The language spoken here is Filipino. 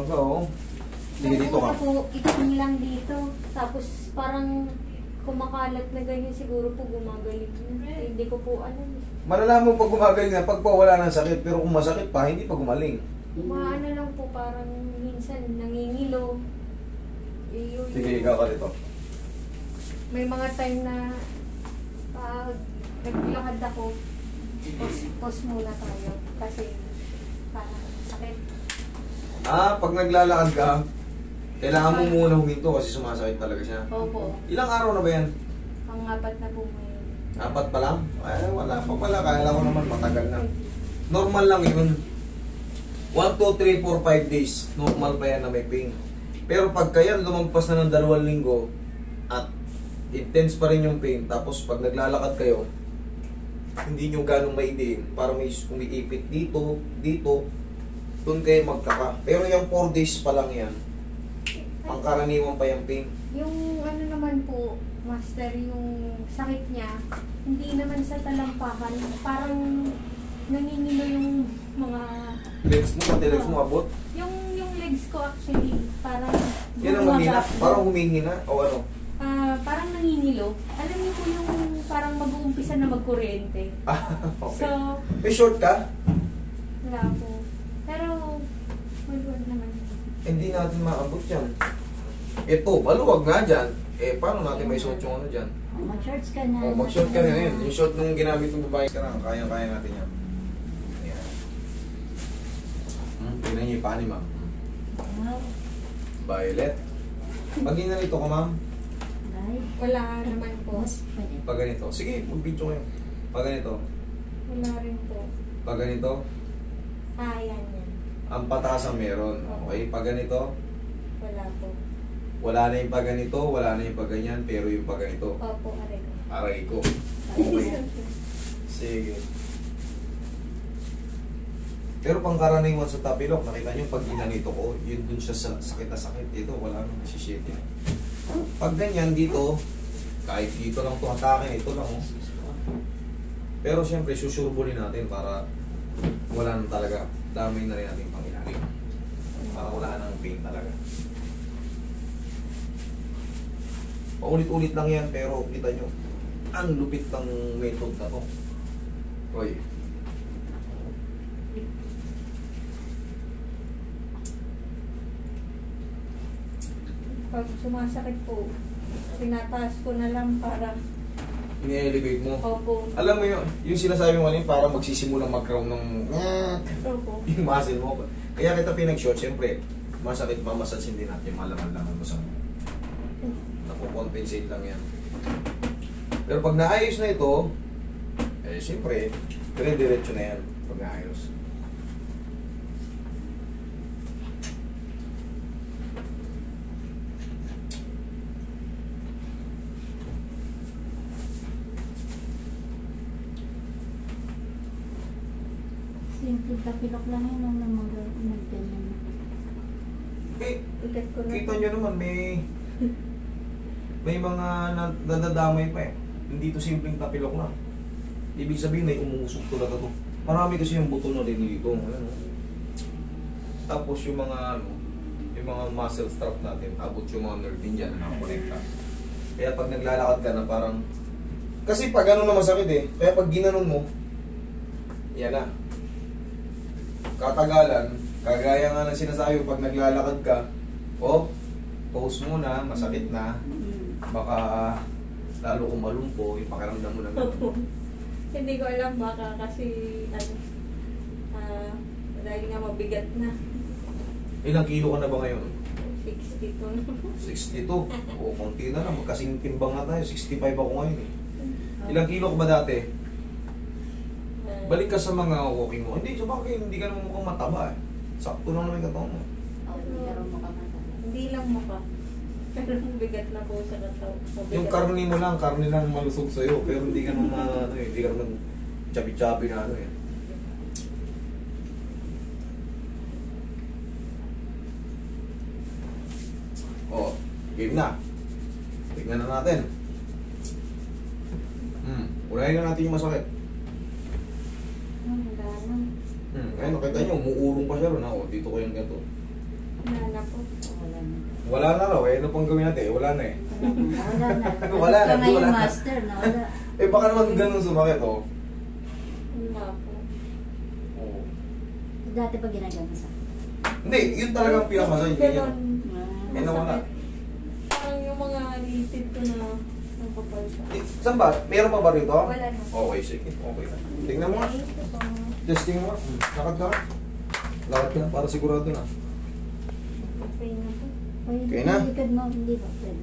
ka, oh. Sige, dito ka. Po, itim lang dito. Tapos parang kumakalat na ganyan, siguro po gumagaling. Hindi ko po alam. Malalaman mo pag gumagaling na, pag wala ng sakit, pero kung masakit pa, hindi pa gumaling. Maano lang po, parang minsan nangingilo. Sige, ikaw ka dito. May mga time na pag naglakad ako, pause muna tayo kasi parang sakit. Pag naglalakad ka, kailangan mo muna huminto kasi sumasakit talaga siya. Opo. Ilang araw na ba yan? Pang-apat na po ngayon. 4 pa lang? Ay, wala pa pala. Kaya ko naman matagal na. Normal lang yun. 1, 2, 3, 4, 5 days. Normal pa yan na may pain. Pero pagka yan, lumagpas na ng 2 linggo at intense pa rin yung pain, tapos pag naglalakad kayo, hindi nyo ganong maidiin. Para may umiipit dito, dito, doon kayo magkaka. Pero yung 4 days pa lang yan, pangkaraniwan pa yung pain. Yung ano naman po, master, yung sakit niya, hindi naman sa talampakan, parang nangingilo yung mga... Legs mo, pati legs mo abot? Yung legs ko actually, parang... Yan ang mahina? Parang humihina? O ano? Parang nangingilo. Alam niyo po yung parang mag-uumpisa na magkuryente. Okay. So, May short ka? wala po. Pero, maluwag naman. Hindi natin maabot yan. Ito, maluwag nga dyan. Paano natin may suot yung ano dyan? Mag-shorts ka na. Mag-short ka na yun. Yung short nung ginamit ng babae ka na, kaya natin yan. Ayan. Tignan niyo yung paa ni ma'am. Wow. Violet. Pag ginanito ka, ma'am. Wala naman po. Pag ganito. Sige, mag-video kayo. Pag ganito. Wala rin po. Pag ganito. Yan. Ang pataas ang meron. Okay, pag ganito. Wala po. Wala na yung pag ganito, wala na yung pag ganyan, pero yung pag ganito. Opo, aray ko. Aray ko. Okay. Sige. Pero pangkaraniwan sa tapilok, nakita nyo pag ginanito ko, yun dun siya sa sakit na sakit. Ito, wala nang nasishit yan. Pag ganyan dito, kahit dito lang ito hatakin, ito lang. Oh. Pero siyempre, susurbulin natin para wala nang talaga. Damay na rin natin pangilalim. Para wala nang pain talaga. Paulit-ulit lang yan, pero kita nyo, ang lupit ng method na to. Oy. Pag sumasakit po, tinataas ko na lang para... Ini-elevate mo. Opo. Alam mo yung sinasabi mo para magsisimulang mag-crown ng Opo. yung muscle mo. Kaya kita pinag-short, siyempre, masakit pa, masasin din natin, malaman-laman mo sa nakukompensate lang yan. Pero pag naayos na ito, siyempre, dire-diretso na yan pag naayos. Simple tapilok lang yun ang mag-ganyan. Kita nyo naman, may mga nadadamay pa eh. Hindi to simpleng tapilok lang. Ibig sabihin may umusok talaga to. Marami kasi yung buto na din dito. Ano? Tapos yung mga muscle strap natin, abot yung mga nerve din dyan na nakakonekta. Kaya pag naglalakad ka na parang... Kasi pag ano na masakit eh. Kaya pag ginanon mo, yan na. Katagalan, kagaya nga ng sinasabi pag naglalakad ka, pause muna, masakit na. Baka lalo kung malumpo, yung pakiramdam mo na Hindi ko alam, baka kasi dahil nga mabigat na. Ilang kilo ka na ba ngayon? 62. 62. Konti na lang, magkasing timbang na tayo. 65 ako ngayon eh. Ilang kilo ka ba dati? Balik ka sa mga walking mo. Hindi, sabagay, hindi ka naman mukhang mataba eh. Sakto lang naman yung katawan mo. Hindi lang mukha. Pero bigat na po sa katawan. Yung karne mo lang, karne lang malusog sa'yo. Pero hindi ka naman, hindi ka naman chabi-chabi na ano eh. Game na. Tignan na natin. Unahin na natin yung masakit. Gano'n. Ayun, nakita nyo, umuurong pa siya ron. Dito ko yung ganito. Wala na po. Wala na. Wala na raw, ano pang gawin natin? Wala na eh. Wala na. Wala na, Ito ngayon, wala na. master, no? Wala. Eh baka naman ganun sumakit, oh. Wala po. Oo. Dati pa ginagano sa. Hindi, yun talagang pinakamasay. Ganon. Eh, nawala. Parang yung mga litid ko na nagpapal siya. Saan ba? Meron pa ba rito? Wala na. Okay, sige. Okay na. Tingnan mo nga. Thank you po. Testing mo nga. Lakad ka. Lakad ka na para sigurado na. Okay na po. Pwede Okay na? likod mo, hindi ba? Pwede.